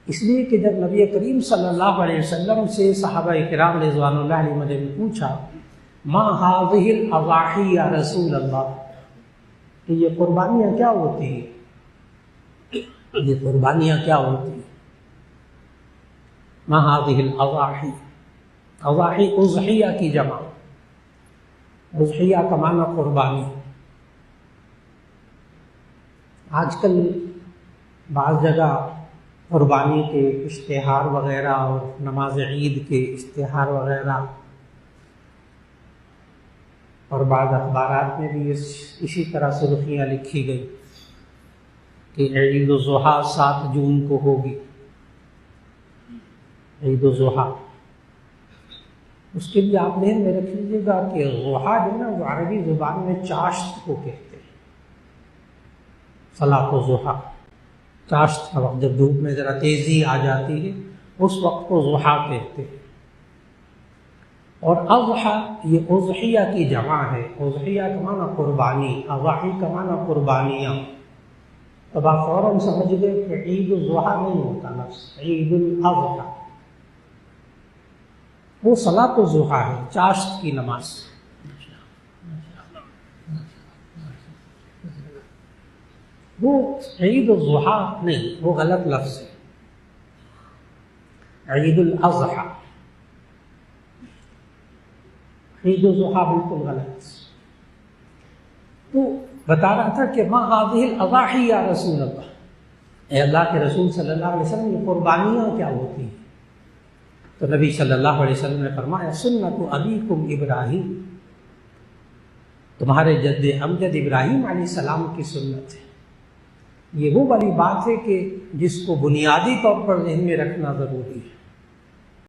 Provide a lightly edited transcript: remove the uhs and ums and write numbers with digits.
اس لیے کہ جب نبی کریم صلی اللہ علیہ وسلم سے صحابہ کرام رضوان اللہ علیہ نے پوچھا ما هذه الاضاحی یا رسول اللہ، کہ یہ قربانیاں کیا ہوتی ہیں، یہ قربانیاں کیا ہوتی ہیں؟ ما هذه الاضاحی، اضاحی اضحیہ کی جمع، اضحیہ کا معنی قربانی۔ آج کل بعض جگہ قربانی کے اشتہار وغیرہ اور نماز عید کے اشتہار وغیرہ، اور بعض اخبارات میں بھی اسی طرح سرخیاں لکھی گئی کہ عید الضحیٰ 7 جون کو ہوگی، عید الضحیٰ۔ اس کے لیے آپ ذہن میں رکھ لیجیے گا کہ ضحیٰ جو ہے نا وہ عربی زبان میں چاشت کو کہتے ہیں، صلاۃ الضحیٰ، چاشت کا وقت جب دھوپ میں ذرا تیزی آ جاتی ہے اس وقت کو ضحیٰ کہتے ہیں۔ اور اضحیٰ یہ اضحیہ کی جمع ہے، اضحیہ کا معنی قربانی، اضاحی کا معنی قربانیاں۔ تو آپ فوراً سمجھ گئے کہ عید الضحیٰ نہیں ہوتا لفظ، عید الاضحیٰ، وہ صلاۃ الضحیٰ ہے، چاشت کی نماز۔ وہ عید الضحیٰ نہیں، وہ غلط لفظ ہے، عید الاضحیٰ، عید الضحیٰ بالکل غلط۔ تو بتا رہا تھا کہ ما هذه الاضاحی یا رسول اللہ، اے اللہ کے رسول صلی اللہ علیہ وسلم یہ قربانیاں کیا ہوتی ہیں؟ تو نبی صلی اللہ علیہ وسلم نے فرمایا سنت ابیکم ابراہیم، تمہارے جد امجد ابراہیم علیہ السلام کی سنت ہے۔ یہ وہ والی بات ہے کہ جس کو بنیادی طور پر ذہن میں رکھنا ضروری ہے۔